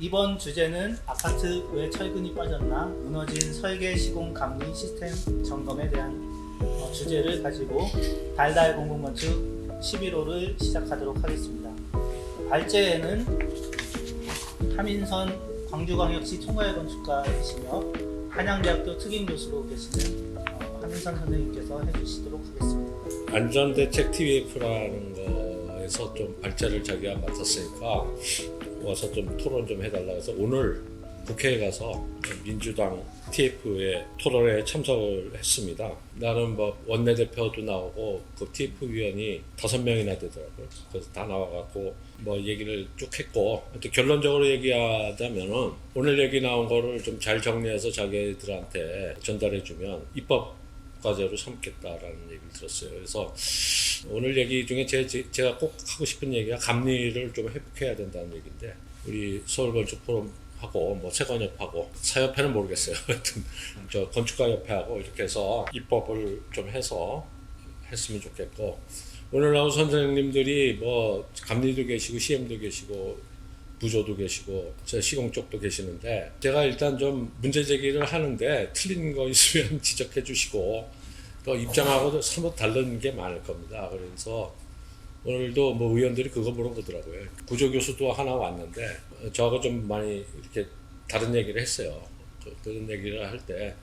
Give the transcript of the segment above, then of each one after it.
이번 주제는 아파트 왜 철근이 빠졌나 무너진 설계 시공 감리 시스템 점검에 대한 주제를 가지고 달달 공공건축 11호를 시작하도록 하겠습니다. 발제에는 함인선 광주광역시 총괄 건축가이시며 한양대학교 특임교수로 계시는 함인선 선생님께서 해주시도록 하겠습니다. 안전대책 TF라는 거에서 좀 발제를 자기가 맡았으니까 와서 좀 토론 좀 해달라 해서 오늘 국회에 가서 민주당 TF의 토론에 참석을 했습니다. 나는 뭐 원내대표도 나오고 그 TF 위원이 5명이나 되더라고요. 그래서 다 나와갖고 뭐 얘기를 쭉 했고, 결론적으로 얘기하자면은 오늘 얘기 나온 거를 좀 잘 정리해서 자기들한테 전달해주면 입법 과제로 삼겠다라는 얘기를 들었어요. 그래서 오늘 얘기 중에 제가 꼭 하고 싶은 얘기가 감리를 좀 회복해야 된다는 얘기인데, 우리 서울건축포럼하고 뭐 세건협하고 사협회는 모르겠어요. 하여튼 저 건축가협회하고 이렇게 해서 입법을 좀 해서 했으면 좋겠고, 오늘 나온 선생님들이 뭐 감리도 계시고 CM도 계시고 부조도 계시고 시공 쪽도 계시는데, 제가 일단 좀 문제 제기를 하는데 틀린 거 있으면 지적해 주시고, 또 입장하고도 사뭇 다른 게 많을 겁니다. 그래서 오늘도 뭐 의원들이 그거 물어보더라고요. 구조교수도 하나 왔는데 저하고 좀 많이 이렇게 다른 얘기를 했어요. 그런 얘기를 할 때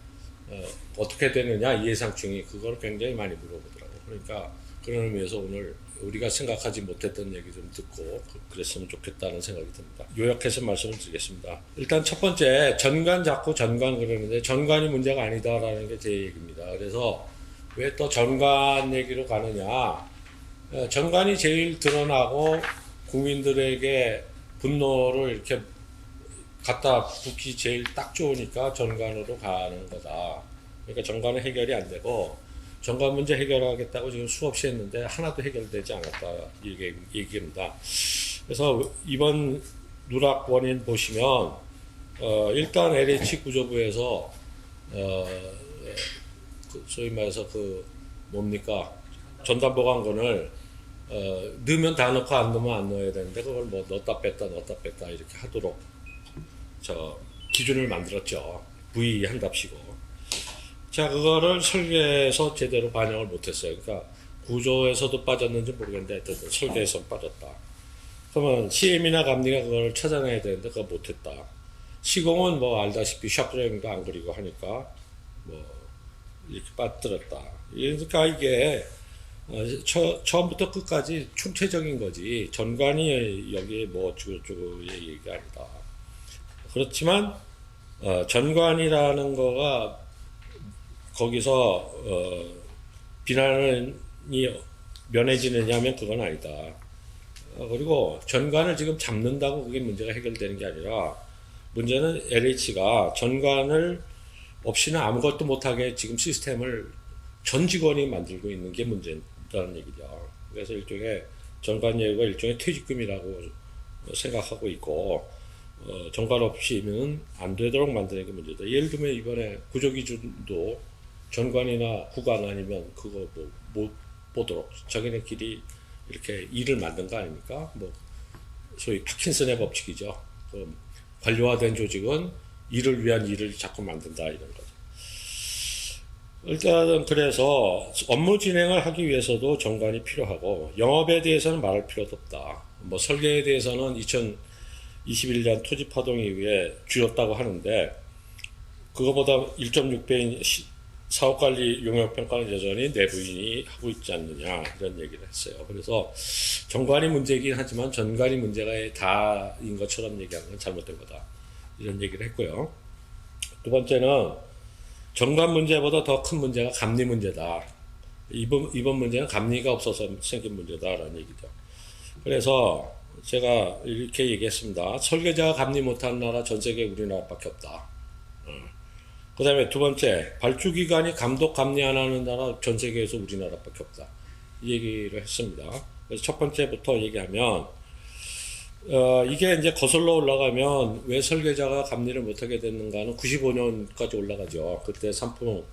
어떻게 되느냐 예상충이, 그걸 굉장히 많이 물어보더라고요. 그러니까 그런 의미에서 오늘 우리가 생각하지 못했던 얘기 좀 듣고 그랬으면 좋겠다는 생각이 듭니다. 요약해서 말씀을 드리겠습니다. 일단 첫 번째, 전관 자꾸 전관 그러는데 전관이 문제가 아니다라는 게 제 얘기입니다. 그래서 왜 또 전관 얘기로 가느냐, 전관이 제일 드러나고 국민들에게 분노를 이렇게 갖다 붓기 제일 딱 좋으니까 전관으로 가는 거다. 그러니까 전관은 해결이 안 되고, 전관 문제 해결하겠다고 지금 수없이 했는데 하나도 해결되지 않았다 얘기입니다. 그래서 이번 누락 원인 보시면 일단 LH 구조부에서 소위 말해서 뭡니까, 전담보관건을 넣으면 다 넣고 안 넣으면 안 넣어야 되는데, 그걸 뭐 넣었다 뺐다 이렇게 하도록 기준을 만들었죠. V 한답시고. 자, 그거를 설계에서 제대로 반영을 못했어요. 그러니까 구조에서도 빠졌는지 모르겠는데 하여튼 설계에서 빠졌다. 그러면 CM이나 감리가 그걸 찾아내야 되는데 그거 못했다. 시공은 뭐 알다시피 샵 드로잉도 안 그리고 하니까 뭐 이렇게 빠뜨렸다. 그러니까 이게 처음부터 끝까지 총체적인 거지 전관이 여기에 뭐 어쩌고저쩌고의 얘기가 아니다. 그렇지만 전관이라는 거가 거기서 비난이 면해지느냐면 그건 아니다. 그리고 전관을 지금 잡는다고 그게 문제가 해결되는 게 아니라, 문제는 LH가 전관을 없이는 아무것도 못하게 지금 시스템을 전 직원이 만들고 있는 게 문제다는 얘기죠. 그래서 일종의 전관 예우가 일종의 퇴직금이라고 생각하고 있고, 전관 없이는 안 되도록 만드는 게 문제다. 예를 들면 이번에 구조기준도 전관이나 구간 아니면 그거 뭐 못 보도록 자기네끼리 이렇게 일을 만든 거 아닙니까? 뭐 소위 파킨슨의 법칙이죠. 관료화된 조직은 일을 위한 일을 자꾸 만든다, 이런 거죠. 일단은 그래서 업무 진행을 하기 위해서도 전관이 필요하고, 영업에 대해서는 말할 필요도 없다. 뭐 설계에 대해서는 2021년 토지 파동 이후에 줄였다고 하는데, 그거보다 1.6배인 사업관리 용역평가는 여전히 내부인이 하고 있지 않느냐, 이런 얘기를 했어요. 그래서 전관이 문제이긴 하지만 전관이 문제가 다인 것처럼 얘기하는 건 잘못된 거다, 이런 얘기를 했고요. 두 번째는 전관 문제보다 더 큰 문제가 감리 문제다. 이번 문제는 감리가 없어서 생긴 문제다라는 얘기죠. 그래서 제가 이렇게 얘기했습니다. 설계자가 감리 못하는 나라 전 세계 우리나라밖에 없다. 그 다음에 두 번째, 발주기관이 감독 감리 안 하는 나라 전 세계에서 우리나라밖에 없다, 이 얘기를 했습니다. 그래서 첫 번째부터 얘기하면, 이게 이제 거슬러 올라가면 왜 설계자가 감리를 못하게 됐는가는 95년까지 올라가죠. 그때 삼풍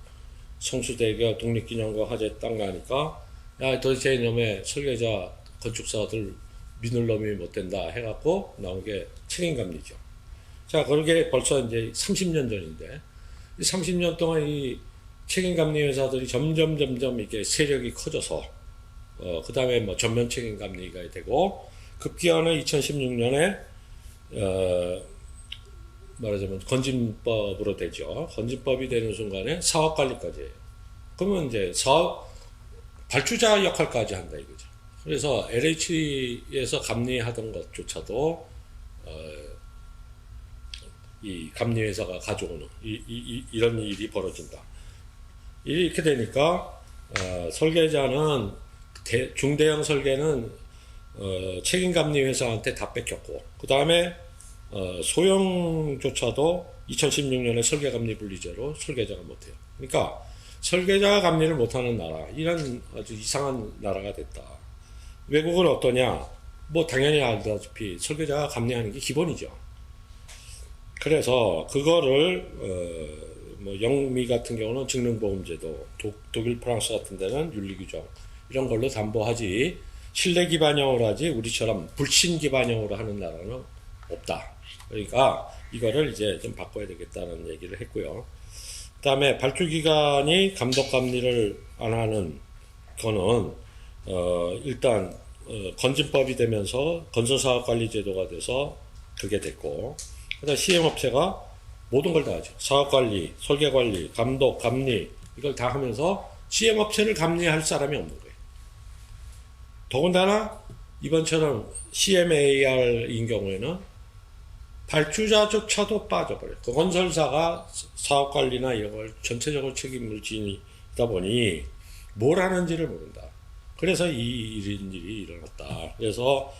성수대교 독립기념관 화재 딱 나니까, 야, 도대체 이놈의 설계자 건축사들 믿을 놈이 못 된다 해갖고 나온 게 책임감리죠. 자, 그러게 벌써 이제 30년 전인데, 이 30년 동안 이 책임감리 회사들이 점점 이게 세력이 커져서, 그 다음에 뭐 전면 책임감리가 되고, 급기야는 2016년에, 말하자면 건진법으로 되죠. 건진법이 되는 순간에 사업관리까지 해요. 그러면 이제 발주자 역할까지 한다 이거죠. 그래서 LH에서 감리하던 것조차도 이 감리회사가 가져오는 이런 일이 벌어진다. 이렇게 되니까 설계자는 중대형 설계는 책임감리회사한테 다 뺏겼고, 그 다음에 소형조차도 2016년에 설계감리 분리제로 설계자가 못해요. 그러니까 설계자가 감리를 못하는 나라, 이런 아주 이상한 나라가 됐다. 외국은 어떠냐? 뭐 당연히 알다시피 설계자가 감리하는 게 기본이죠. 그래서 그거를 뭐 영미 같은 경우는 직능보험제도, 독일, 프랑스 같은 데는 윤리규정 이런 걸로 담보하지, 신뢰 기반형으로 하지 우리처럼 불신 기반형으로 하는 나라는 없다. 그러니까 이거를 이제 좀 바꿔야 되겠다는 얘기를 했고요. 그 다음에 발주기관이 감독감리를 안 하는 거는 일단 건진법이 되면서 건설사업관리제도가 돼서 그게 됐고, 그다음 시행업체가 모든 걸 다 하죠. 사업관리, 설계관리, 감독, 감리 이걸 다 하면서 시행업체를 감리할 사람이 없는 거예요. 더군다나 이번처럼 CMAR인 경우에는 발주자조차도 빠져버려요. 그 건설사가 사업관리나 이런 걸 전체적으로 책임을 지니다 보니 뭘 하는지를 모른다. 그래서 이런 일이 일어났다. 그래서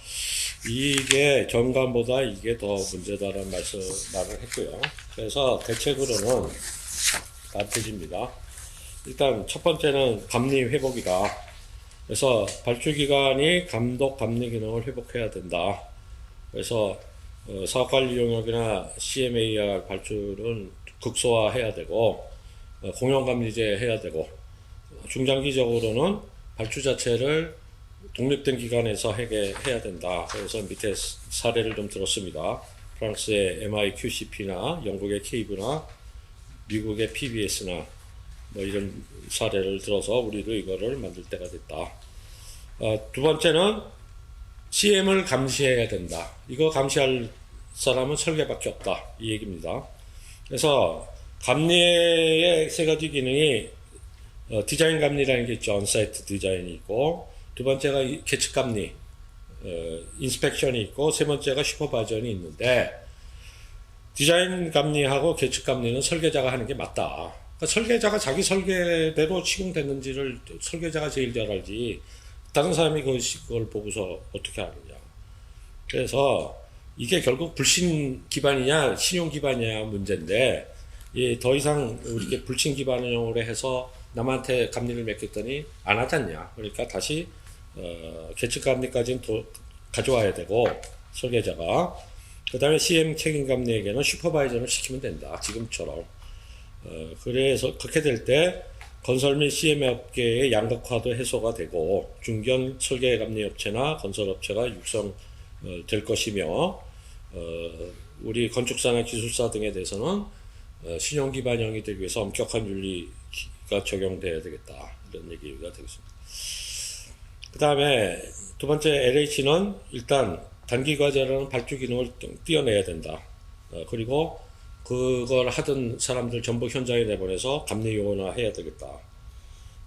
이게 전관보다 이게 더 문제다라는 말을 했고요. 그래서 대책으로는 나태집니다. 일단 첫 번째는 감리 회복이다. 그래서 발주기관이 감독 감리 기능을 회복해야 된다. 그래서 사업관리 용역이나 CMAR 발주는 극소화해야 되고, 공영감리제 해야 되고, 중장기적으로는 발주 자체를 독립된 기관에서 해야 된다. 그래서 밑에 사례를 좀 들었습니다. 프랑스의 MIQCP나 영국의 케이브나 미국의 PBS나 뭐 이런 사례를 들어서 우리도 이거를 만들 때가 됐다. 두 번째는 CM을 감시해야 된다. 이거 감시할 사람은 설계밖에 없다. 이 얘기입니다. 그래서 감리의 세 가지 기능이 디자인 감리라는 게 있죠. 온사이트 디자인이 있고, 두 번째가 계측 감리, 인스펙션이 있고, 세 번째가 슈퍼바이저는 있는데, 디자인 감리하고 계측 감리는 설계자가 하는 게 맞다. 그러니까 설계자가 자기 설계대로 시공됐는지를 설계자가 제일 잘 알지, 다른 사람이 그걸 보고서 어떻게 하느냐. 그래서 이게 결국 불신 기반이냐 신용 기반이냐 문제인데, 더 이상 이렇게 불신 기반형으로 해서 남한테 감리를 맡겼더니 안 하잖냐. 그러니까 다시 계측 감리까지는 가져와야 되고, 설계자가 그 다음에 CM 책임 감리에게는 슈퍼바이저를 시키면 된다. 지금처럼. 그래서 그렇게 될 때 건설 및 CM 업계의 양극화도 해소가 되고, 중견 설계 감리 업체나 건설 업체가 육성될 것이며, 우리 건축사나 기술사 등에 대해서는 신용 기반형이 되기 위해서 엄격한 윤리가 적용돼야 되겠다. 이런 얘기가 되겠습니다. 그 다음에 두 번째 LH는 일단 단기 과제라는 발주 기능을 띄어내야 된다. 그리고 그걸 하던 사람들 전부 현장에 내보내서 감리 요원화 해야 되겠다.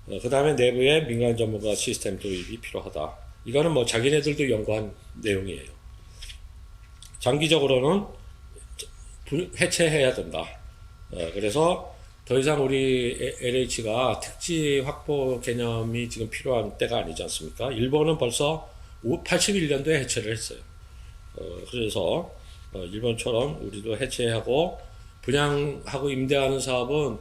그 다음에 내부에 민간 전문가 시스템 도입이 필요하다. 이거는 뭐 자기네들도 연구한 내용이에요. 장기적으로는 해체해야 된다. 그래서 더 이상 우리 LH가 택지 확보 개념이 지금 필요한 때가 아니지 않습니까? 일본은 벌써 81년도에 해체를 했어요. 그래서 일본처럼 우리도 해체하고, 분양하고 임대하는 사업은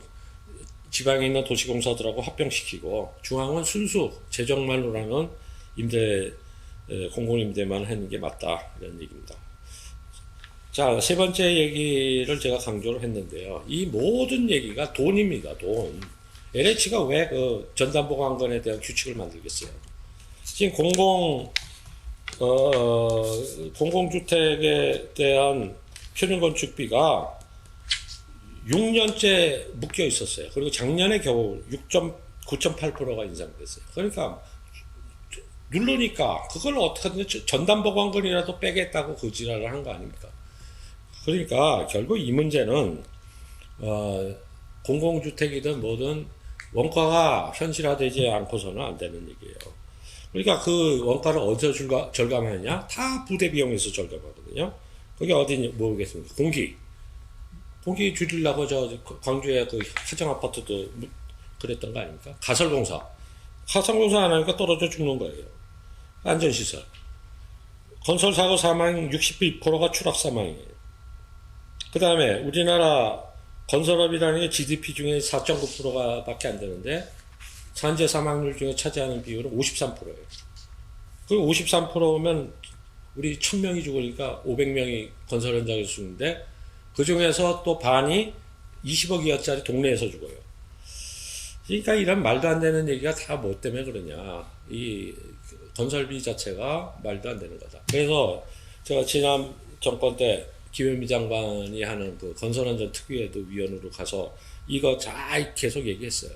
지방에 있는 도시공사들하고 합병시키고, 중앙은 순수 재정만으로 하는 공공임대만 하는 게 맞다. 이런 얘기입니다. 자, 세 번째 얘기를 제가 강조를 했는데요. 이 모든 얘기가 돈입니다, 돈. LH가 왜 그 전담보관건에 대한 규칙을 만들겠어요? 지금 공공주택에 대한 표준건축비가 6년째 묶여 있었어요. 그리고 작년에 겨우 9.8%가 인상됐어요. 그러니까 누르니까 그걸 어떻게든 전담보관권이라도 빼겠다고 그 지랄을 한 거 아닙니까? 그러니까 결국 이 문제는 공공주택이든 뭐든 원가가 현실화되지 않고서는 안 되는 얘기예요. 그러니까 그 원가를 어디서 절감하느냐? 다 부대 비용에서 절감하거든요. 그게 어디냐 모르겠습니다. 공기 줄이려고 광주의 그 하정 아파트도 그랬던 거 아닙니까? 가설공사 안 하니까 떨어져 죽는 거예요. 안전시설. 건설사고 사망 62%가 추락 사망이에요. 그 다음에 우리나라 건설업이라는 게 GDP 중에 4.9%가 밖에 안 되는데 산재 사망률 중에 차지하는 비율은 53%예요. 그 53%면 우리 1000명이 죽으니까 500명이 건설 현장에서 죽는데 그 중에서 또 반이 20억 이하짜리 동네에서 죽어요. 그러니까 이런 말도 안 되는 얘기가 다 뭐 때문에 그러냐. 이 건설비 자체가 말도 안 되는 거다. 그래서 제가 지난 정권 때 김현미 장관이 하는 그 건설안전 특위에도 위원으로 가서 이거 잘 계속 얘기했어요.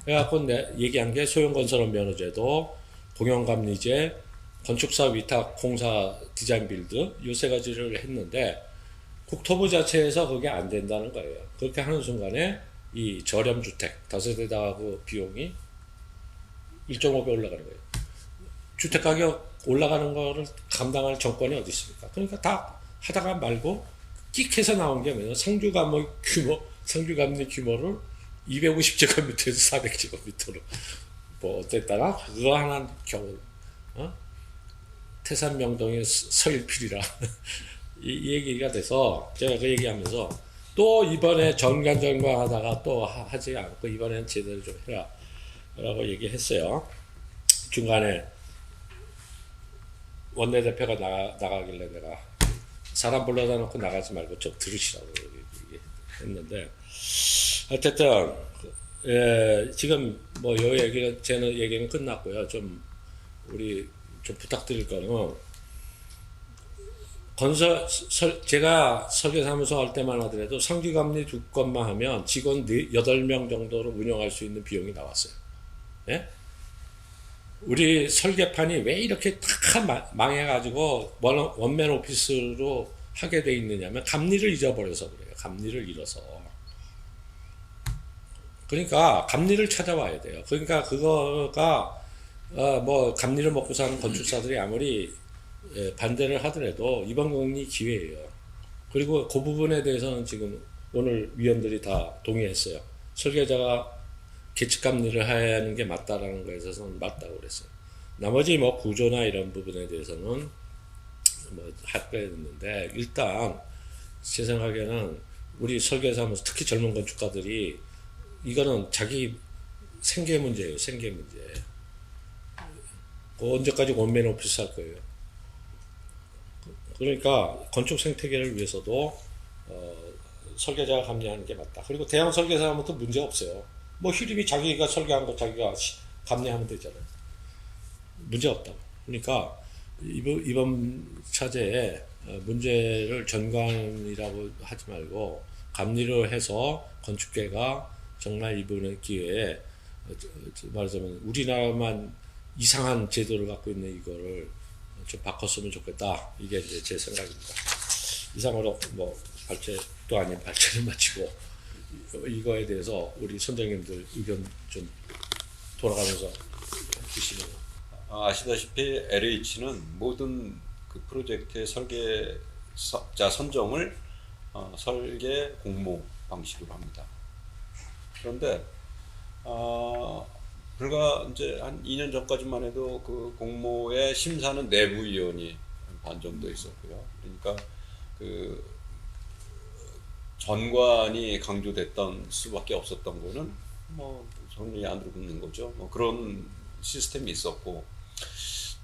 그래갖고 얘기한 게 소형건설업 면허제도, 공영감리제, 건축사 위탁 공사 디자인 빌드 요 세 가지를 했는데 국토부 자체에서 그게 안 된다는 거예요. 그렇게 하는 순간에 이 저렴주택 다세대 다가구 비용이 1.5배 올라가는 거예요. 주택 가격 올라가는 거를 감당할 정권이 어디 있습니까? 그러니까 다 하다가 말고 끽해서 나온 게 뭐냐? 상주감리 규모를 250제곱미터에서 400제곱미터로 뭐 어땠다나? 그거 하나 겨우 태산명동의 서일필이라 이 얘기가 돼서 제가 그 얘기하면서 또 이번에 전관전관 하다가 또 하지 않고 이번에는 제대로 좀 해라 라고 얘기했어요. 중간에 원내대표가 나가길래 내가 사람 불러다 놓고 나가지 말고 좀 들으시라고 얘기했는데 어쨌든 지금 뭐 요 얘기가 제 얘기는 끝났고요. 좀 우리 좀 부탁드릴 거는 제가 설계사무소 할 때만 하더라도 상기감리 2건만 하면 직원 8명 정도로 운영할 수 있는 비용이 나왔어요. 예? 우리 설계판이 왜 이렇게 다 망해가지고 원맨 오피스로 하게 돼 있느냐면 감리를 잊어버려서 그래요. 감리를 잃어서. 그러니까 감리를 찾아와야 돼요. 그러니까 그거가 뭐 감리를 먹고 사는 건축사들이 아무리 반대를 하더라도 이번 공리 기회예요. 그리고 그 부분에 대해서는 지금 오늘 위원들이 다 동의했어요. 설계자가 계측감리를 해야 하는 게 맞다라는 거에 있어서는 맞다고 그랬어요. 나머지 뭐 구조나 이런 부분에 대해서는 뭐 할 거야 했는데 일단 제 생각에는 우리 설계사무소 특히 젊은 건축가들이 이거는 자기 생계 문제예요. 생계 문제. 언제까지 원맨 오피스 할 거예요. 그러니까 건축 생태계를 위해서도 설계자가 감리하는 게 맞다. 그리고 대형 설계사하면 또 문제 없어요. 뭐 휴림이 자기가 설계한 거 자기가 감리하면 되잖아요. 문제 없다. 그러니까 이번 차제에 문제를 전관이라고 하지 말고 감리를 해서 건축계가 정말 이번 기회에 말하자면 우리나라만 이상한 제도를 갖고 있는 이거를 좀 바꿨으면 좋겠다. 이게 이제 제 생각입니다. 이상으로 뭐 발제도 아닌 발제를 마치고 이거에 대해서 우리 선생님들 의견 좀 돌아가면서 주시면. 아시다시피 LH는 모든 그 프로젝트의 설계자 선정을 설계 공모 방식으로 합니다. 그런데 불과 이제 한 2년 전까지만 해도 그 공모의 심사는 내부위원이 반 정도 있었고요. 그러니까 그 전관이 강조됐던 수밖에 없었던 거는 뭐 정리 안 들어붙는 거죠. 뭐 그런 시스템이 있었고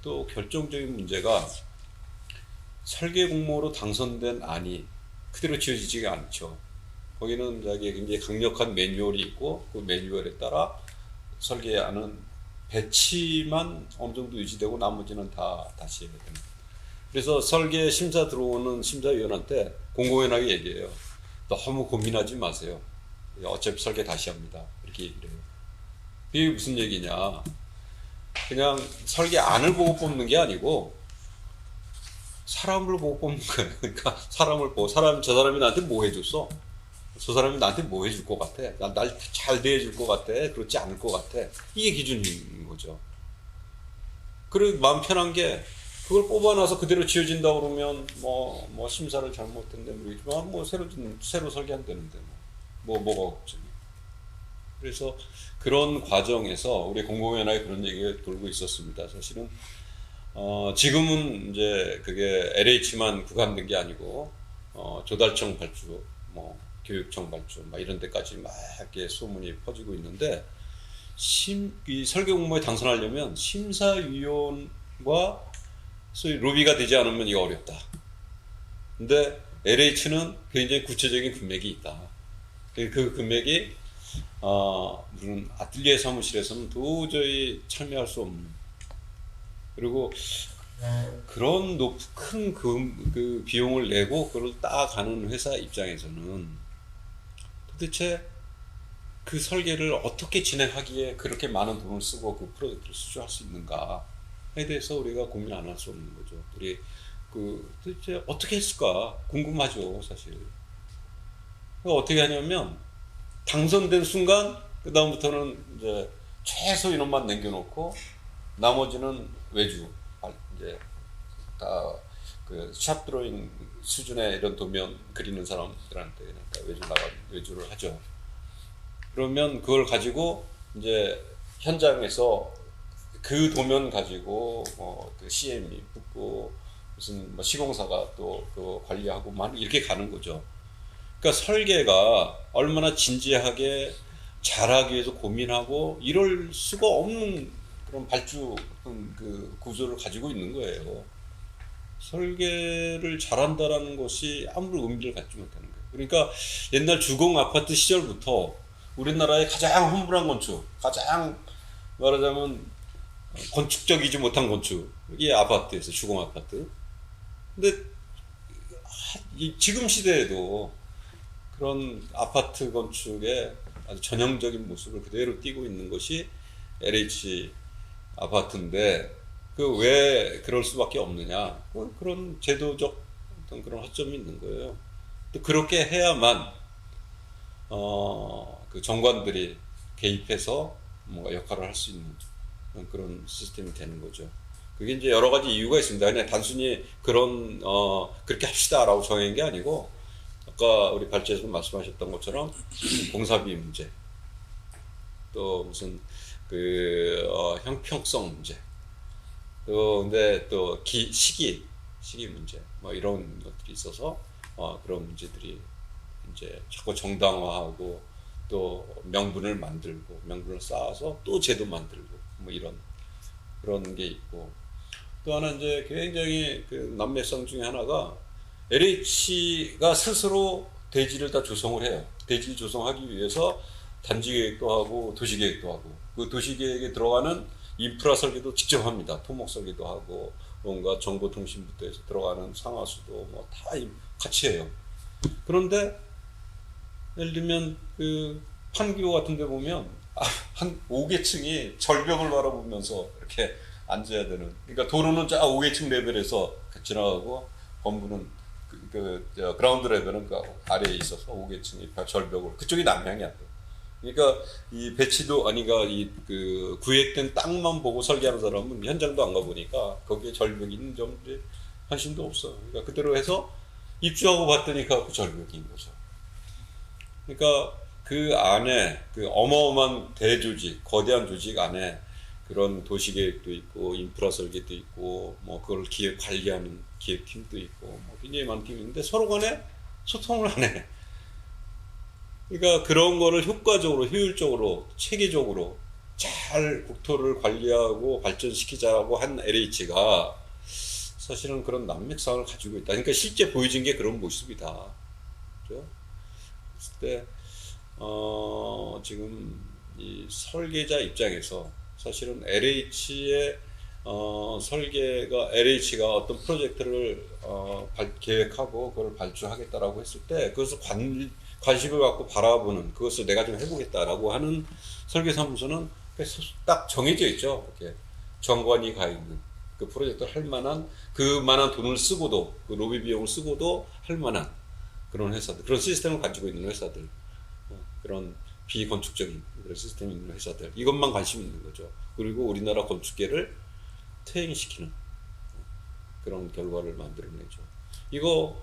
또 결정적인 문제가 설계 공모로 당선된 안이 그대로 지어지지가 않죠. 거기는 굉장히 강력한 매뉴얼이 있고 그 매뉴얼에 따라 설계안은 배치만 어느 정도 유지되고 나머지는 다 다시 해야 됩니다. 그래서 설계 심사 들어오는 심사위원한테 공공연하게 얘기해요. 너무 고민하지 마세요. 어차피 설계 다시 합니다. 이렇게 얘기를 해요. 이게 무슨 얘기냐. 그냥 설계안을 보고 뽑는 게 아니고 사람을 보고 뽑는 거예요. 그러니까 사람을 보고 저 사람이 나한테 뭐 해줬어? 저 사람이 나한테 뭐 해줄 것 같아? 날 잘 대해줄 것 같아? 그렇지 않을 것 같아? 이게 기준인 거죠. 그리고 마음 편한 게 그걸 뽑아놔서 그대로 지어진다 그러면 뭐 심사를 잘못했는데 모르겠지만 뭐 새로 설계한다는데 뭐가 걱정이. 그래서 그런 과정에서 우리 공공연하게 그런 얘기가 돌고 있었습니다. 사실은 지금은 이제 그게 LH만 구간된 게 아니고 조달청 발주, 뭐 교육청 발주, 막 이런 데까지 막 이렇게 소문이 퍼지고 있는데 이 설계 공모에 당선하려면 심사위원과 소위 로비가 되지 않으면 이거 어렵다. 근데 LH는 굉장히 구체적인 금액이 있다. 그 금액이 무슨 아틀리에 사무실에서는 도저히 참여할 수 없는. 그리고 그런 큰 그 비용을 내고 그걸 따가는 회사 입장에서는 도대체 그 설계를 어떻게 진행하기에 그렇게 많은 돈을 쓰고 그 프로젝트를 수주할 수 있는가에 대해서 우리가 고민 안 할 수 없는 거죠. 우리 도대체 어떻게 했을까 궁금하죠, 사실. 어떻게 하냐면 당선된 순간 그 다음부터는 이제 최소 인원만 남겨놓고 나머지는 외주 이제 다 그 샵 드로잉 수준의 이런 도면 그리는 사람들한테 그냥 다 외주를 하죠. 그러면 그걸 가지고 이제 현장에서 그 도면 가지고 그 CM이 붙고 무슨 뭐 시공사가 또 그 관리하고 막 이렇게 가는 거죠. 그러니까 설계가 얼마나 진지하게 잘하기 위해서 고민하고 이럴 수가 없는 그런 발주 그 구조를 가지고 있는 거예요. 설계를 잘한다라는 것이 아무런 의미를 갖지 못하는 거예요. 그러니까 옛날 주공 아파트 시절부터 우리나라의 가장 험불한 건축, 가장 말하자면 건축적이지 못한 건축이 아파트에서 주공 아파트. 근데 지금 시대에도 그런 아파트 건축의 아주 전형적인 모습을 그대로 띠고 있는 것이 LH 아파트인데 그 왜 그럴 수밖에 없느냐? 그런 제도적 어떤 그런 허점이 있는 거예요. 또 그렇게 해야만 그 정관들이 개입해서 뭔가 역할을 할 수 있는 그런 시스템이 되는 거죠. 그게 이제 여러 가지 이유가 있습니다. 그냥 단순히 그렇게 합시다라고 정한 게 아니고 아까 우리 발제에서 말씀하셨던 것처럼 공사비 문제, 또 무슨 형평성 문제, 또 근데 또 시기 문제, 뭐 이런 것들이 있어서 그런 문제들이 이제 자꾸 정당화하고 또 명분을 쌓아서 또 제도 만들고 뭐 그런 게 있고, 또 하나 이제 굉장히 그 난매성 중에 하나가 LH가 스스로 대지를 다 조성을 해요. 대지 조성하기 위해서 단지 계획도 하고 도시 계획도 하고, 그 도시 계획에 들어가는 인프라 설계도 직접 합니다. 토목 설계도 하고 뭔가 정보통신부터 해서 들어가는 상하수도 뭐 다 같이 해요. 그런데 예를 들면 그 판교 같은 데 보면 한 5계층이 절벽을 바라보면서 이렇게 앉아야 되는, 그러니까 도로는 5계층 레벨에서 지나가고 건물은 그라운드 레벨은 그 아래에 있어서 5계층이 절벽을, 그쪽이 남향이야. 그러니까 이 배치도 아니가 그 구획된 땅만 보고 설계하는 사람은 현장도 안 가보니까 거기에 절벽이 있는 점들이 관심도 없어. 그러니까 그대로 해서 입주하고 봤더니 그 절벽인 거죠. 그러니까 그 안에 그 어마어마한 대조직, 거대한 조직 안에 그런 도시계획도 있고 인프라 설계도 있고 뭐 그걸 관리하는 기획팀도 있고 뭐 굉장히 많은 팀이 있는데 서로 간에 소통을 안 해. 그러니까 그런 거를 효과적으로, 효율적으로, 체계적으로 잘 국토를 관리하고 발전시키자고 한 LH가 사실은 그런 난맥상을 가지고 있다. 그러니까 실제 보여진 게 그런 모습이다. 그렇죠? 그랬을 때 지금 이 설계자 입장에서 사실은 LH의 설계가 LH가 어떤 프로젝트를 계획하고 그걸 발주하겠다라고 했을 때 그것을 관심을 갖고 바라보는 그것을 내가 좀 해보겠다라고 하는 설계사무소는 딱 정해져 있죠. 이렇게 정관이 가 있는 그 프로젝트를 할 만한 그만한 돈을 쓰고도 그 로비 비용을 쓰고도 할 만한 그런 회사들, 그런 시스템을 가지고 있는 회사들, 그런 비건축적인 그런 시스템이 있는 회사들, 이것만 관심이 있는 거죠. 그리고 우리나라 건축계를 퇴행시키는 그런 결과를 만들어내죠. 이거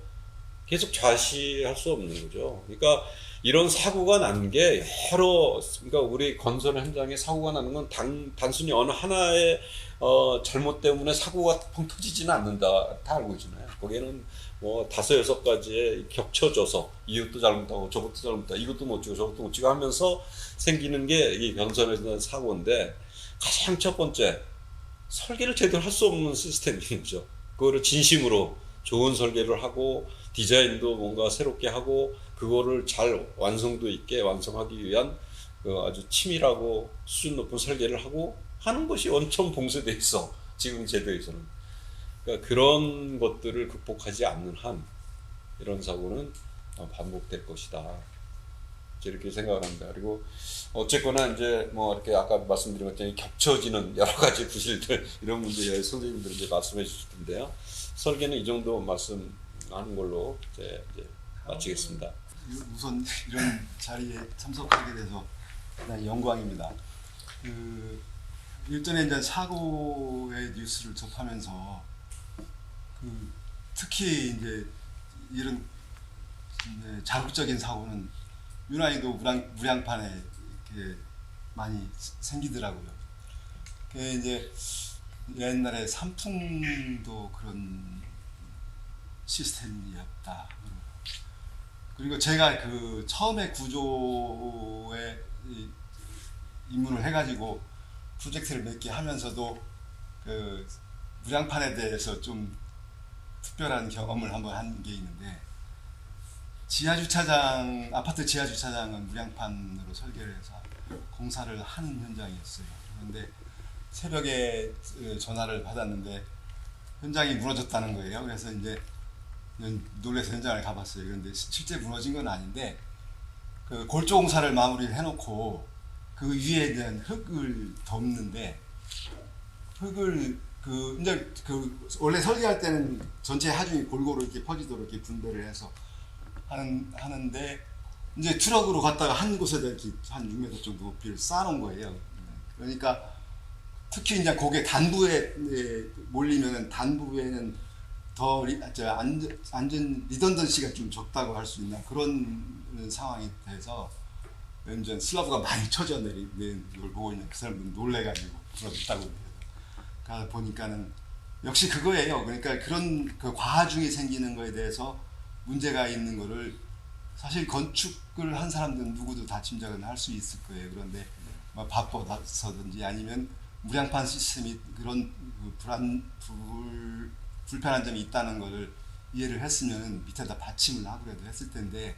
계속 좌시할 수 없는 거죠. 그러니까 이런 사고가 나는 게 그러니까 우리 건설 현장에 사고가 나는 건 단순히 어느 하나의 잘못 때문에 사고가 펑 터지지는 않는다. 다 알고 있잖아요. 거기에는 뭐 5-6가지의 겹쳐져서 이것도 잘못하고 저것도 잘못하고 이것도 못 찍고 저것도 못 찍고 하면서 생기는 게 이 건설에서 대한 사고인데, 가장 첫 번째 설계를 제대로 할 수 없는 시스템인 거죠. 그거를 진심으로 좋은 설계를 하고 디자인도 뭔가 새롭게 하고 그거를 잘 완성도 있게 완성하기 위한 그 아주 치밀하고 수준 높은 설계를 하고 하는 것이 원천 봉쇄돼 있어, 지금 제도에서는. 그러니까 그런 것들을 극복하지 않는 한 이런 사고는 반복될 것이다, 이렇게 생각을 합니다. 그리고 어쨌거나 이제 뭐 이렇게 아까 말씀드린 것처럼 겹쳐지는 여러 가지 부실들, 이런 문제 선생님들 이제 말씀해 주실 텐데요. 설계는 이 정도 말씀하는 걸로 이제 마치겠습니다. 우선 이런 자리에 참석하게 돼서 대단히 영광입니다. 일전에 이제 사고의 뉴스를 접하면서 특히 이제 이런 자극적인 사고는 유난히도 무량판에 이렇게 많이 생기더라고요. 이제 옛날에 산풍도 그런 시스템이었다. 그리고 제가 그 처음에 구조에 입문을 해가지고 프로젝트를 몇 개 하면서도 그 무량판에 대해서 좀 특별한 경험을 한번 한 게 있는데, 아파트 지하주차장은 무량판으로 설계를 해서 공사를 하는 현장이었어요. 그런데 새벽에 전화를 받았는데 현장이 무너졌다는 거예요. 그래서 이제 놀라서 현장을 가봤어요. 그런데 실제 무너진 건 아닌데 그 골조 공사를 마무리를 해놓고 그 위에 대한 흙을 덮는데, 흙을 이제 원래 설계할 때는 전체 하중이 골고루 이렇게 퍼지도록 이렇게 분배를 해서 하는데 이제 트럭으로 갔다가 한 곳에다 이렇게 한 6m 정도 높이를 쌓아놓은 거예요. 그러니까 특히 이제 거기에 단부에 몰리면은 단부에는 더 안전 리던던시가 좀 적다고 할 수 있나 그런 상황이 돼서 완전 슬러브가 많이 쳐져 내리는 걸 보고 있는 그 사람들은 놀래가지고 부러졌다고 해요. 그러다 보니까는 역시 그거예요. 그러니까 그런 그 과하중이 생기는 거에 대해서 문제가 있는 거를 사실 건축을 한 사람들은 누구도 다 짐작은 할 수 있을 거예요. 그런데 뭐 바빠서든지 아니면 무량판 시스템이 그런 불편한 점이 있다는 것을 이해를 했으면 밑에다 받침을 하고라도 했을 텐데,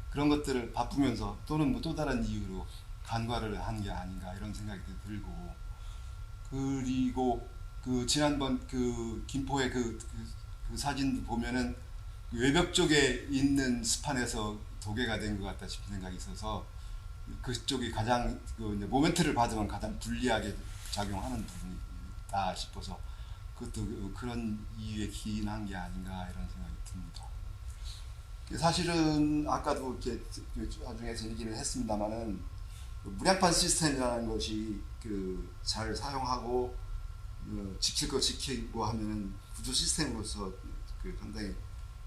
그런 것들을 바쁘면서 또는 뭐 또 다른 이유로 간과를 하는 게 아닌가 이런 생각이 들고, 그리고 지난번 김포의 그 사진 보면은 외벽 쪽에 있는 스판에서 도개가 된 것 같다 싶은 생각이 있어서 그쪽이 가장 모멘트를 받으면 가장 불리하게 작용하는 부분이다 싶어서 그것도 그런 이유에 기인한 게 아닌가 이런 생각이 듭니다. 사실은 아까도 이렇게 나중에서 얘기를 했습니다만은 무량판 시스템이라는 것이 잘 사용하고 지킬 거 지키고 하면은 구조 시스템으로서 상당히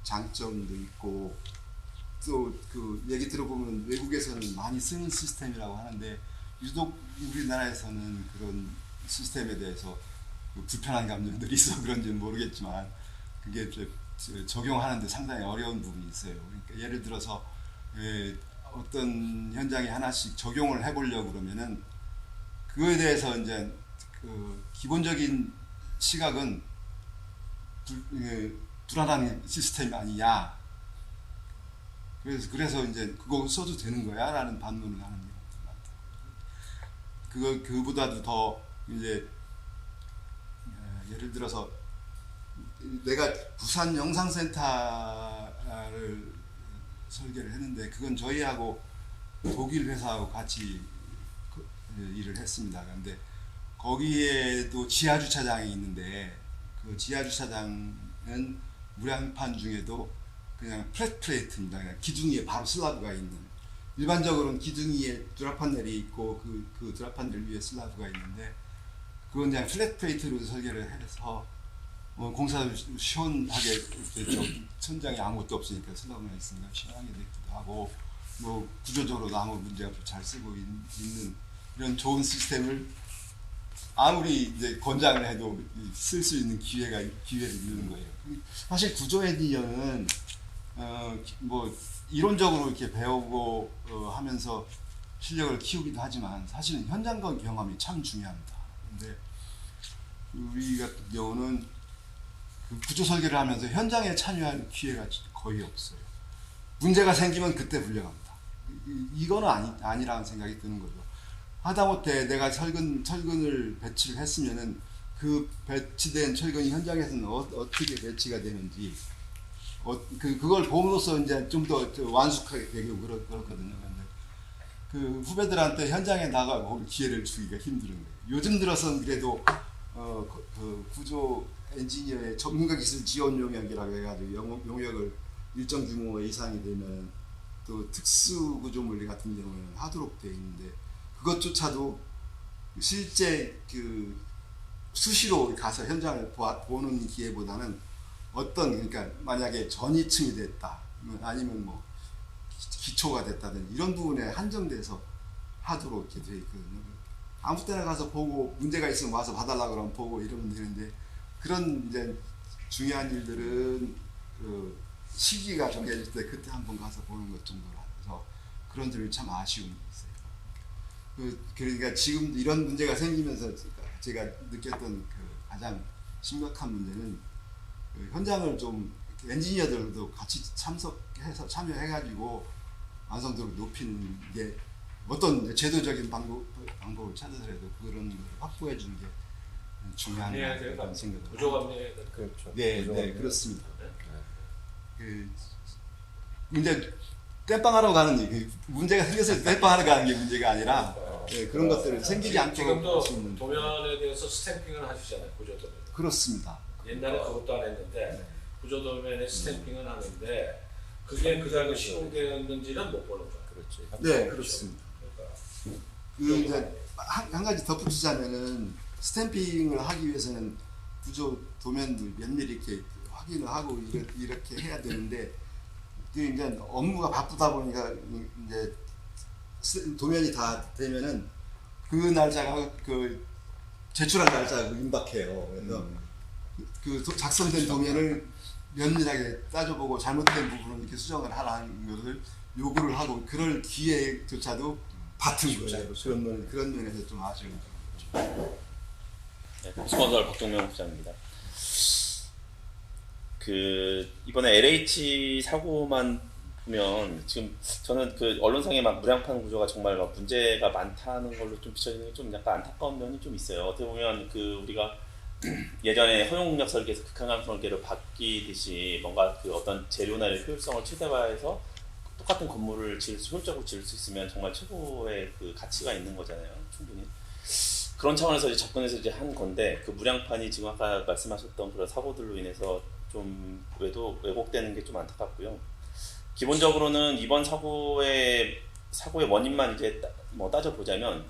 장점도 있고, 또 얘기 들어보면 외국에서는 많이 쓰는 시스템이라고 하는데 유독 우리나라에서는 그런 시스템에 대해서 불편한 감정들이 있어 그런지는 모르겠지만 그게 적용하는데 상당히 어려운 부분이 있어요. 그러니까 예를 들어서 어떤 현장에 하나씩 적용을 해보려고 그러면은 그거에 대해서 이제 기본적인 시각은 불안한 시스템이 아니냐. 그래서 이제 그거 써도 되는 거야? 라는 반문을 하는 경우도 많다. 그보다도 더 이제 예를 들어서 내가 부산 영상센터를 설계를 했는데 그건 저희하고 독일 회사하고 같이 일을 했습니다. 그런데 거기에도 지하 주차장이 있는데 그 지하 주차장은 무량판 중에도 그냥 플랫 플레이트입니다. 그냥 기둥 위에 바로 슬라브가 있는. 일반적으로는 기둥 위에 드랍 판넬이 있고 그 드랍 판넬 위에 슬라브가 있는데 그건 그냥 플랫 플레이트로 설계를 해서 공사를 시원하게 됐죠. 천장에 아무것도 없으니까 슬라브만 있으니까 시원하게 되기도 하고 뭐 구조적으로도 아무 문제 없이 잘 쓰고 있는 이런 좋은 시스템을 아무리 이제 권장을 해도 쓸 수 있는 기회를 잃는 거예요. 사실 구조 엔지니어는 뭐 이론적으로 이렇게 배우고 하면서 실력을 키우기도 하지만 사실은 현장 경험이 참 중요합니다. 근데 우리 같은 경우는 그 구조 설계를 하면서 현장에 참여할 기회가 거의 없어요. 문제가 생기면 그때 불려갑니다. 이거는 아니라는 생각이 드는 거죠. 하다못해 내가 철근을 배치를 했으면은 그 배치된 철근이 현장에서는 어떻게 배치가 되는지 그걸 보면서 이제 좀 더 완숙하게 되고 그렇거든요. 근데 그 후배들한테 현장에 나가고 기회를 주기가 힘든 거예요. 요즘 들어서는 그래도 그 구조 엔지니어의 전문가 기술 지원 용역이라고 해가지고 용역을 일정 규모 이상이 되면 또 특수 구조물리 같은 경우에는 하도록 되어 있는데 그것조차도 실제 그 수시로 가서 현장을 보는 기회보다는 그러니까 만약에 전이층이 됐다 아니면 뭐 기초가 됐다든지 이런 부분에 한정돼서 하도록 이렇게 되어 있거든요. 아무 때나 가서 보고 문제가 있으면 와서 봐달라 그러면 보고 이러면 되는데 그런 이제 중요한 일들은 그 시기가 정해질 때 그때 한번 가서 보는 것 정도라서 그런 점이 참 아쉬운 게 있어요. 그러니까 지금 이런 문제가 생기면서 제가 느꼈던 그 가장 심각한 문제는 그 현장을 좀 엔지니어들도 같이 참여해가지고 완성도를 높이는 게 어떤 제도적인 방법을 찾아서라도 그런 걸 확보해 주는 게 중요한 그런 생각을 구조감리 그렇죠. 네, 그렇습니다. 이제 땜빵하러 가는 그 문제가 생겼을 때 땜빵하러 가는 게 문제가 아니라 그런 것들을 생기지 않도록 지금도 할 수 있는 도면에 대해서 스탬핑을 하시잖아요. 구조도면. 그렇습니다. 옛날에 그것도 안 했는데 구조도면에 스탬핑은 하는데 그게 그대로 시공되었는지는 못 보는 거예요. 그렇지. 네, 그렇습니다. 그러니까 그 이제 한 가지 덧붙이자면은 스탬핑을 하기 위해서는 구조 도면들 면밀히 이렇게 확인을 하고 이렇게 해야 되는데 이제 업무가 바쁘다 보니까 이제 도면이 다 되면은 그 날짜가 그 제출할 날짜가 임박해요. 그래서 그 작성된 도면을 면밀하게 따져보고 잘못된 부분을 이렇게 수정을 하라는 것을 요구를 하고 그럴 기회조차도 받은 거예요. 그런 면에서 좀 아쉬운 거죠. 네, 스폰서 박종명 부장입니다. 이번에 LH 사고만 보면 지금 저는 그 언론상에 막 무량판 구조가 정말 막 문제가 많다는 걸로 좀 비춰지는 게 좀 약간 안타까운 면이 좀 있어요. 어떻게 보면 우리가 예전에 허용력 설계에서 극한감 설계로 바뀌듯이 뭔가 그 어떤 재료나 효율성을 최대화해서 똑같은 건물을 효율적으로 지을 수 있으면 정말 최고의 그 가치가 있는 거잖아요. 충분히. 그런 차원에서 이제 접근해서 이제 한 건데 그 무량판이 지금 아까 말씀하셨던 그런 사고들로 인해서 좀 왜곡되는 게 좀 안타깝고요. 기본적으로는 이번 사고의 원인만 이제 따져보자면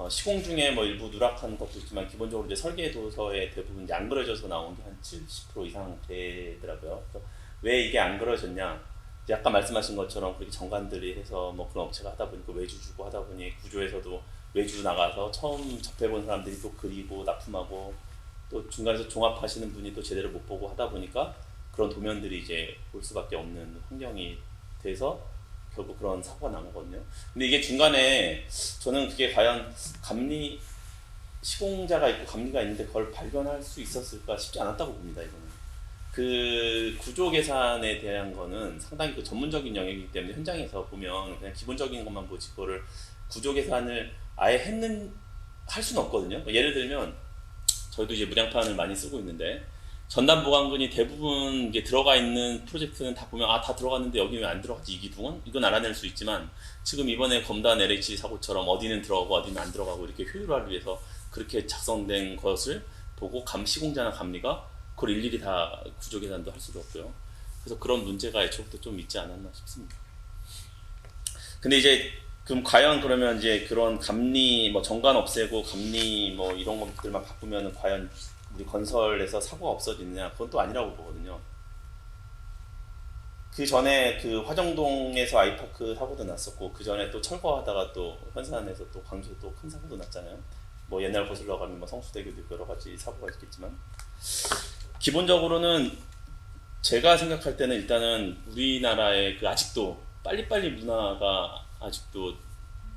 시공 중에 뭐 일부 누락한 것도 있지만 기본적으로 이제 설계 도서에 대부분 이제 안 그려져서 나온 게 한 70% 이상 되더라고요. 그래서 왜 이게 안 그려졌냐? 이제 아까 말씀하신 것처럼 그렇게 정관들이 해서 뭐 그런 업체가 하다 보니까 외주 주고 하다 보니 구조에서도 외주 나가서 처음 접해본 사람들이 또 그리고 납품하고 또 중간에서 종합하시는 분이 또 제대로 못 보고 하다 보니까 그런 도면들이 이제 볼 수밖에 없는 환경이 돼서 결국 그런 사고가 난 거거든요. 근데 이게 중간에 저는 그게 과연 시공자가 있고 감리가 있는데 그걸 발견할 수 있었을까 싶지 않았다고 봅니다. 이거는 그 구조 계산에 대한 거는 상당히 그 전문적인 영역이기 때문에 현장에서 보면 그냥 기본적인 것만 보지 그거를 구조 계산을 아예 할 수는 없거든요. 예를 들면 저희도 이제 무량판을 많이 쓰고 있는데 전담 보강근이 대부분 이제 들어가 있는 프로젝트는 다 보면 다 들어갔는데 여기 왜 안 들어가지 이 기둥은? 이건 알아낼 수 있지만 지금 이번에 검단 LH 사고처럼 어디는 들어가고 어디는 안 들어가고 이렇게 효율화를 위해서 그렇게 작성된 것을 보고 시공자나 감리가 그걸 일일이 다 구조 계산도 할 수도 없고요. 그래서 그런 문제가 애초부터 좀 있지 않았나 싶습니다. 근데 이제 그럼 과연 그러면 이제 그런 감리 뭐 정관 없애고 감리 뭐 이런 것들만 바꾸면 과연 우리 건설에서 사고가 없어지느냐? 그건 또 아니라고 보거든요. 그 전에 그 화정동에서 아이파크 사고도 났었고 그 전에 또 철거하다가 또 현산에서 또 광주에 또 큰 사고도 났잖아요. 뭐 옛날 거슬러 가면 뭐 성수대교도 있고 여러 가지 사고가 있겠지만 기본적으로는 제가 생각할 때는 일단은 우리나라의 그 아직도 빨리빨리 문화가 아직도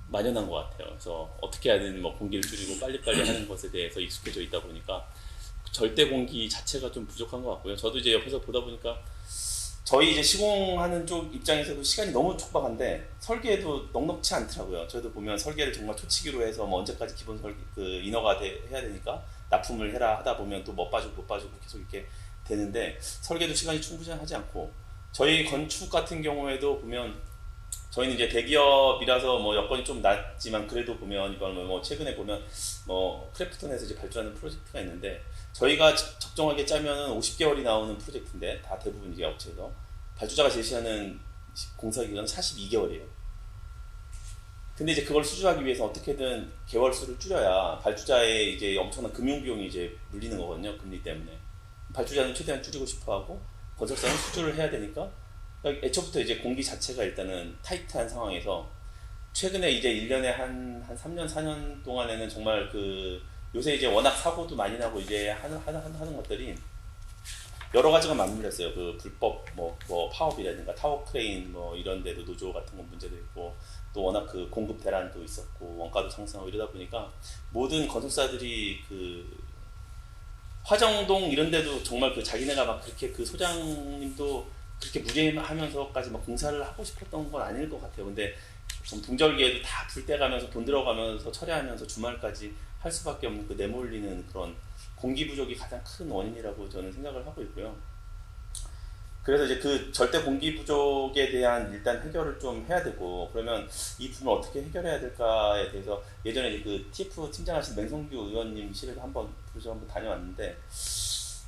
만연한 것 같아요. 그래서 어떻게 해야 되는 뭐 공기를 줄이고 빨리빨리 하는 것에 대해서 익숙해져 있다 보니까 절대 공기 자체가 좀 부족한 것 같고요. 저도 이제 옆에서 보다 보니까 저희 이제 시공하는 쪽 입장에서도 시간이 너무 촉박한데 설계도 넉넉치 않더라고요. 저희도 보면 설계를 정말 초치기로 해서 뭐 언제까지 기본 설계 그 인허가 해야 되니까 납품을 해라 하다 보면 또 못 봐주고 계속 이렇게 되는데 설계도 시간이 충분하지 않고 저희 건축 같은 경우에도 보면 저희는 이제 대기업이라서 뭐 여건이 좀 낮지만 그래도 보면 이번 뭐 최근에 보면 뭐 크래프톤에서 이제 발주하는 프로젝트가 있는데 저희가 적정하게 짜면은 50개월이 나오는 프로젝트인데 다 대부분 이제 업체에서 발주자가 제시하는 공사 기간은 42개월이에요. 근데 이제 그걸 수주하기 위해서 어떻게든 개월 수를 줄여야 발주자의 이제 엄청난 금융 비용이 이제 물리는 거거든요. 금리 때문에. 발주자는 최대한 줄이고 싶어 하고 건설사는 수주를 해야 되니까 애초부터 이제 공기 자체가 일단은 타이트한 상황에서 최근에 이제 1년에 한 3년, 4년 동안에는 정말 그 요새 이제 워낙 사고도 많이 나고 이제 하는 것들이 여러 가지가 맞물렸어요. 그 불법 뭐 파업이라든가 타워 크레인 뭐 이런 데도 노조 같은 건 문제도 있고 또 워낙 그 공급 대란도 있었고 원가도 상승하고 이러다 보니까 모든 건설사들이 그 화정동 이런 데도 정말 그 자기네가 막 그렇게 그 소장님도 그렇게 무리하면서까지 막 공사를 하고 싶었던 건 아닐 것 같아요. 근데 좀 동절기에도 다 불 떼가면서 돈 들어가면서 처리하면서 주말까지 할 수밖에 없는 그 내몰리는 그런 공기 부족이 가장 큰 원인이라고 저는 생각을 하고 있고요. 그래서 이제 그 절대 공기 부족에 대한 일단 해결을 좀 해야 되고 그러면 이 부분을 어떻게 해결해야 될까에 대해서 예전에 그 TF 팀장하신 맹성규 의원님실에도 한번 다녀왔는데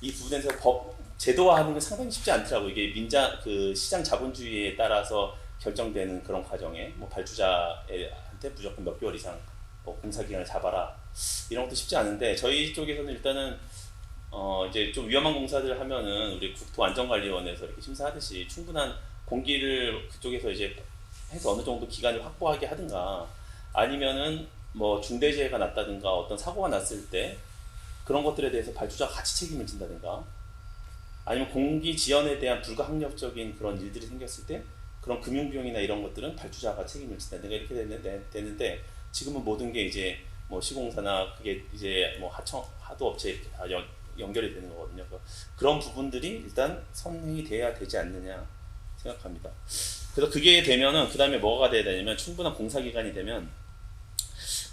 이 부분에서 법 제도화하는 게 상당히 쉽지 않더라고. 이게 그 시장 자본주의에 따라서 결정되는 그런 과정에 뭐 발주자한테 무조건 몇 개월 이상 뭐 공사 기간을 잡아라 이런 것도 쉽지 않은데 저희 쪽에서는 일단은 이제 좀 위험한 공사들 하면은 우리 국토안전관리원에서 이렇게 심사하듯이 충분한 공기를 그쪽에서 이제 해서 어느 정도 기간을 확보하게 하든가 아니면은 뭐 중대재해가 났다든가 어떤 사고가 났을 때 그런 것들에 대해서 발주자가 같이 책임을 진다든가 아니면 공기 지연에 대한 불가항력적인 그런 일들이 생겼을 때 그런 금융비용이나 이런 것들은 발주자가 책임을 진다든가 이렇게 되는데 지금은 모든 게 이제 뭐 시공사나 그게 이제 뭐 하도 업체 이렇게 다 연결이 되는 거거든요. 그런 부분들이 일단 선행이 돼야 되지 않느냐 생각합니다. 그래서 그게 되면은 그 다음에 뭐가 돼야 되냐면 충분한 공사 기간이 되면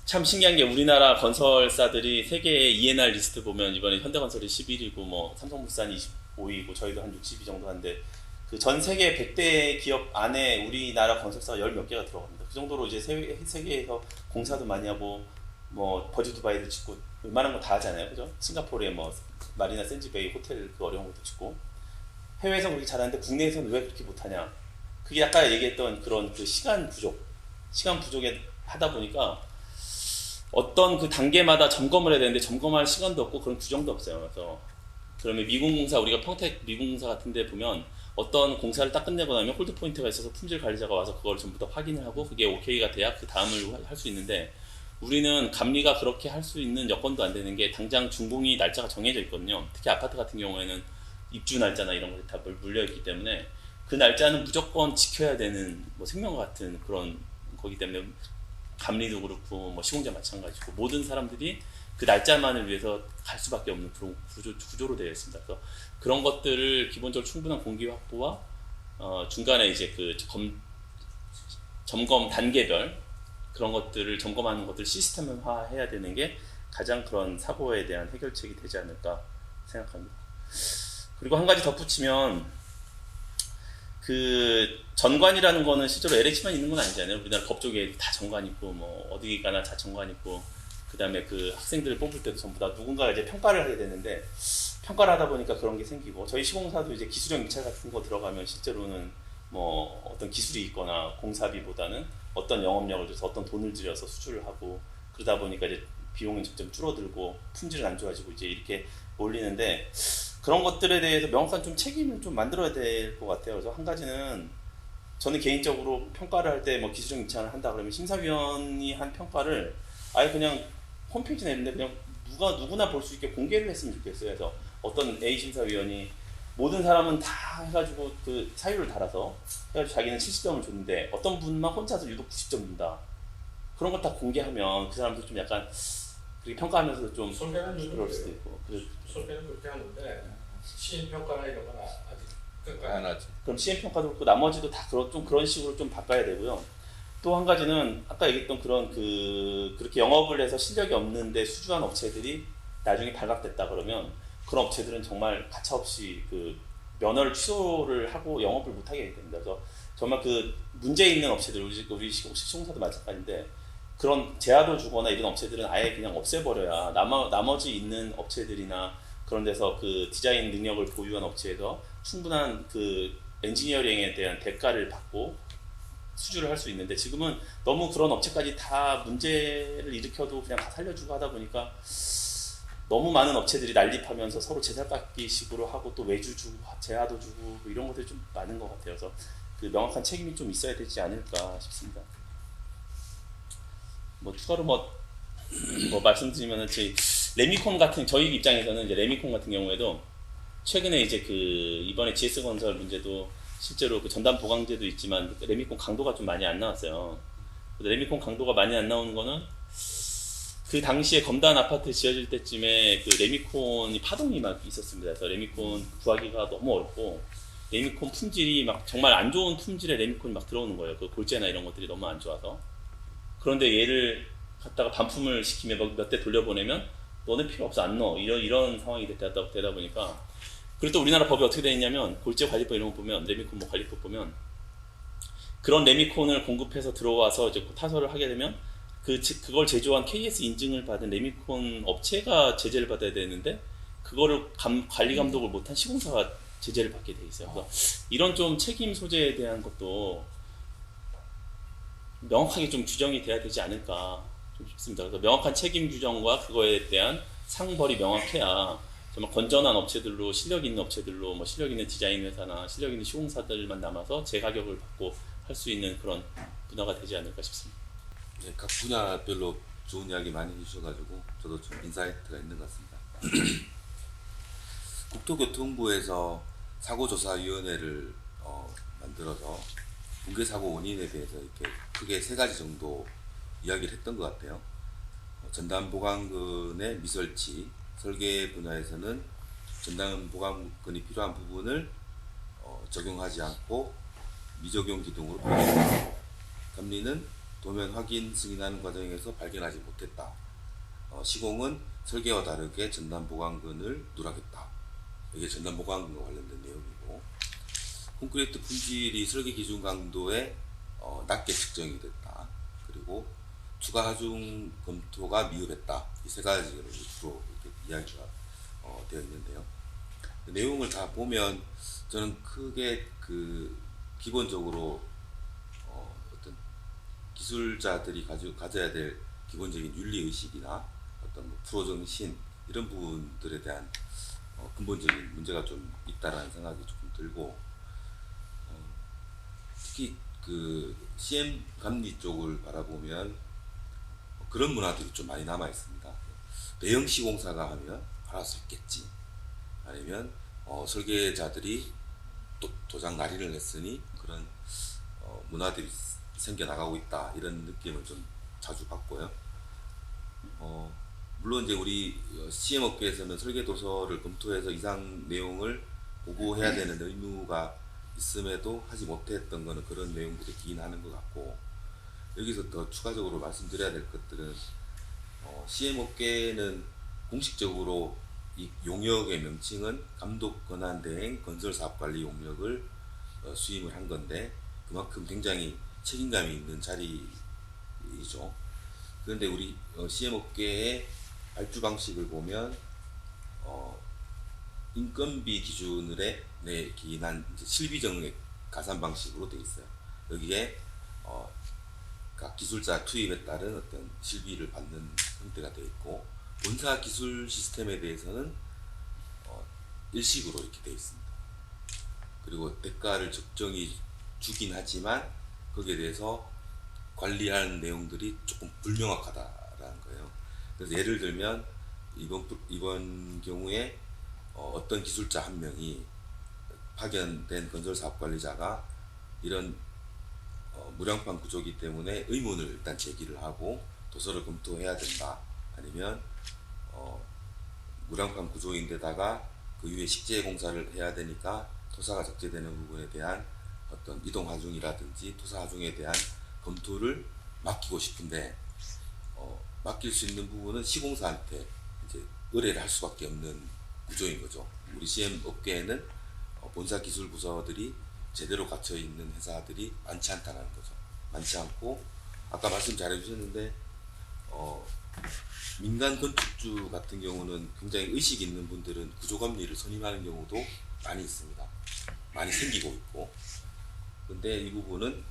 참 신기한 게 우리나라 건설사들이 세계의 ENR 리스트 보면 이번에 현대건설이 11위고 뭐 삼성물산이 25위고 저희도 한 60위 정도 한데 그 전 세계 100대 기업 안에 우리나라 건설사가 열 몇 개가 들어갑니다. 그 정도로 이제 세계에서 공사도 많이 하고 뭐 버즈 두바이도 짓고 웬만한 거 다 하잖아요. 그죠? 싱가포르에 뭐 마리나 샌즈베이 호텔 그 어려운 것도 짓고 해외에서 그렇게 잘하는데 국내에서는 왜 그렇게 못하냐? 그게 아까 얘기했던 그런 그 시간 부족에 하다 보니까 어떤 그 단계마다 점검을 해야 되는데 점검할 시간도 없고 그런 규정도 없어요. 그래서 그러면 미군공사 우리가 평택 미군공사 같은데 보면 어떤 공사를 딱 끝내고 나면 홀드 포인트가 있어서 품질 관리자가 와서 그걸 전부 다 확인을 하고 그게 오케이가 돼야 그 다음을 할 수 있는데 우리는 감리가 그렇게 할 수 있는 여건도 안 되는 게 당장 준공이 날짜가 정해져 있거든요. 특히 아파트 같은 경우에는 입주 날짜나 이런 것들이 다 물려 있기 때문에 그 날짜는 무조건 지켜야 되는 뭐 생명과 같은 그런 거기 때문에 감리도 그렇고 뭐 시공자 마찬가지고 모든 사람들이 그 날짜만을 위해서 갈 수밖에 없는 그런 구조로 되어 있습니다. 그래서 그런 것들을 기본적으로 충분한 공기 확보와 중간에 이제 그 점검 단계별 그런 것들을 점검하는 것들 시스템화해야 되는 게 가장 그런 사고에 대한 해결책이 되지 않을까 생각합니다. 그리고 한 가지 덧붙이면 그 전관이라는 거는 실제로 LH만 있는 건 아니잖아요. 우리나라 법조계에 다 전관 있고 뭐 어디 가나 다 전관 있고 그 다음에 그 학생들을 뽑을 때도 전부 다 누군가가 이제 평가를 하게 되는데 평가를 하다 보니까 그런 게 생기고 저희 시공사도 이제 기술형 입찰 같은 거 들어가면 실제로는 뭐 어떤 기술이 있거나 공사비보다는 어떤 영업력을 들여서 어떤 돈을 들여서 수주를 하고 그러다 보니까 이제 비용이 점점 줄어들고 품질은 안 좋아지고 이제 이렇게 몰리는데 그런 것들에 대해서 명확한 좀 책임을 좀 만들어야 될 것 같아요. 그래서 한 가지는 저는 개인적으로 평가를 할 때 뭐 기술적 입찰을 한다 그러면 심사위원이 한 평가를 아예 그냥 홈페이지에 내는데 그냥 누구나 볼 수 있게 공개를 했으면 좋겠어요. 그래서 어떤 A 심사위원이 모든 사람은 다 해가지고 그 사유를 달아서 해가지고 자기는 70점을 줬는데 어떤 분만 혼자서 유독 90점 준다. 그런 걸 다 공개하면 그 사람도 좀 약간 그렇게 평가하면서 좀 그럴 수도 있고. 설계는 그렇게 하는데 시인 평가나 이런 건 아직 끝까지 안 하지. 그럼 시행 평가도 그렇고 나머지도 다 좀 그런 식으로 좀 바꿔야 되고요. 또 한 가지는 아까 얘기했던 그런 그렇게 영업을 해서 실력이 없는데 수주한 업체들이 나중에 발각됐다 그러면 그런 업체들은 정말 가차없이 그 면허를 취소를 하고 영업을 못하게 됩니다. 그래서 정말 그 문제 있는 업체들 우리 시공사도 마찬가지인데 그런 제한을 주거나 이런 업체들은 아예 그냥 없애버려야 나머지 있는 업체들이나 그런 데서 그 디자인 능력을 보유한 업체에서 충분한 그 엔지니어링에 대한 대가를 받고 수주를 할 수 있는데 지금은 너무 그런 업체까지 다 문제를 일으켜도 그냥 다 살려주고 하다 보니까 너무 많은 업체들이 난립하면서 서로 제살깎기 식으로 하고 또 외주 주고 제하도 주고 뭐 이런 것들이 좀 많은 것 같아요. 그래서 그 명확한 책임이 좀 있어야 되지 않을까 싶습니다. 뭐 추가로 뭐 말씀드리면은 레미콘 같은 저희 입장에서는 이제 레미콘 같은 경우에도 최근에 이제 그 이번에 GS건설 문제도 실제로 그 전담 보강제도 있지만 레미콘 강도가 좀 많이 안 나왔어요. 레미콘 강도가 많이 안 나오는 거는 그 당시에 검단 아파트 지어질 때쯤에 그 레미콘이 파동이 막 있었습니다. 그래서 레미콘 구하기가 너무 어렵고 레미콘 품질이 막 정말 안 좋은 품질의 레미콘이 막 들어오는 거예요. 그 골재나 이런 것들이 너무 안 좋아서. 그런데 얘를 갖다가 반품을 시키면 몇 대 돌려보내면 너네 필요 없어 안 넣어 이런 상황이 되다 보니까 그리고 또 우리나라 법이 어떻게 되어 있냐면 골재 관리법 이런 거 보면 레미콘 뭐 관리법 보면 그런 레미콘을 공급해서 들어와서 이제 타설을 하게 되면 그걸 제조한 KS 인증을 받은 레미콘 업체가 제재를 받아야 되는데 그거를 관리 감독을 못한 시공사가 제재를 받게 돼 있어요. 그래서 이런 좀 책임 소재에 대한 것도 명확하게 좀 규정이 돼야 되지 않을까 좀 싶습니다. 그래서 명확한 책임 규정과 그거에 대한 상벌이 명확해야 정말 건전한 업체들로 실력 있는 업체들로 뭐 실력 있는 디자인 회사나 실력 있는 시공사들만 남아서 제 가격을 받고 할 수 있는 그런 문화가 되지 않을까 싶습니다. 네, 각 분야별로 좋은 이야기 많이 해주셔가지고 저도 좀 인사이트가 있는 것 같습니다. 국토교통부에서 사고조사위원회를 만들어서 붕괴사고 원인에 대해서 이렇게 크게 3가지 정도 이야기를 했던 것 같아요. 전담보강근의 미설치, 설계 분야에서는 전담보강근이 필요한 부분을 적용하지 않고 미적용 기둥으로 발견했다. 감리는 도면 확인 승인하는 과정에서 발견하지 못했다. 시공은 설계와 다르게 전담보강근을 누락했다. 이게 전담보강근과 관련된 내용이고 콘크리트 품질이 설계 기준 강도에 낮게 측정이 됐다. 그리고 추가 하중 검토가 미흡했다. 이 3가지를 주로 이렇게 이야기가 되어 있는데요. 그 내용을 다 보면 저는 크게 기본적으로 어떤 기술자들이 가져야 될 기본적인 윤리의식이나 어떤 프로 정신 이런 부분들에 대한 근본적인 문제가 좀 있다라는 생각이 조금 들고 특히 그 CM 감리 쪽을 바라보면 그런 문화들이 좀 많이 남아 있습니다. 대형 시공사가 하면 알아서 했겠지. 아니면 설계자들이 또 도장 날인을 했으니 그런 문화들이 생겨나가고 있다 이런 느낌을 좀 자주 받고요. 물론 이제 우리 CM 업계에서는 설계 도서를 검토해서 이상 내용을 보고해야 되는 의무가 있음에도 하지 못했던 거는 그런 내용들이 있긴 하는 것 같고 여기서 더 추가적으로 말씀드려야 될 것들은 CM 업계는 공식적으로 이 용역의 명칭은 감독 권한 대행 건설 사업 관리 용역을 수임을 한 건데 그만큼 굉장히 책임감이 있는 자리이죠. 그런데 우리 CM 업계의 발주 방식을 보면 인건비 기준을 기인한 이제 실비정액 가산 방식으로 되어 있어요. 여기에 각 기술자 투입에 따른 어떤 실비를 받는 형태가 되어 있고 본사 기술 시스템에 대해서는 일식으로 이렇게 되어 있습니다. 그리고 대가를 적정히 주긴 하지만 거기에 대해서 관리하는 내용들이 조금 불명확하다라는 거예요. 그래서 예를 들면 이번 경우에 어떤 기술자 한 명이 파견된 건설사업관리자가 이런 무량판 구조이기 때문에 의문을 일단 제기를 하고 도서를 검토해야 된다. 아니면 무량판 구조인데다가 그 위에 식재 공사를 해야 되니까 토사가 적재되는 부분에 대한 어떤 이동 하중이라든지 토사 하중에 대한 검토를 맡기고 싶은데 맡길 수 있는 부분은 시공사한테 이제 의뢰를 할 수밖에 없는 구조인 거죠. 우리 CM 업계에는 본사 기술 부서들이 제대로 갇혀 있는 회사들이 많지 않다는 거죠. 많지 않고 아까 말씀 잘 해주셨는데 민간 건축주 같은 경우는 굉장히 의식 있는 분들은 구조관리를 선임하는 경우도 많이 있습니다. 많이 생기고 있고. 근데 이 부분은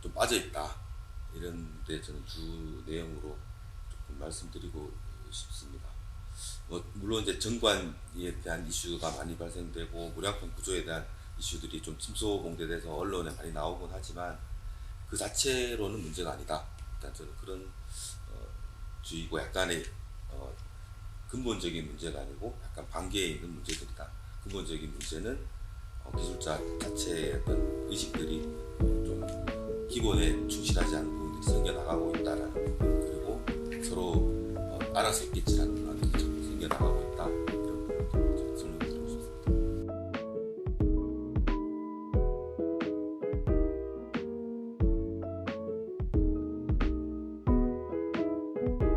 좀 빠져 있다. 이런데 저는 주 내용으로 조금 말씀드리고 싶습니다. 물론 이제 정관에 대한 이슈가 많이 발생되고 무량판 구조에 대한 이슈들이 좀 침소봉대돼서 언론에 많이 나오곤 하지만 그 자체로는 문제가 아니다. 일단 저는 그런 주의고 약간의 근본적인 문제가 아니고 약간 반개에 있는 문제들이다. 근본적인 문제는 기술자 자체의 어떤 의식들이 좀 기본에 충실하지 않은 부분들이 생겨나가고 있다라는 부분 그리고 서로 알아서 했겠지라는 부분이 생겨나가고 있다.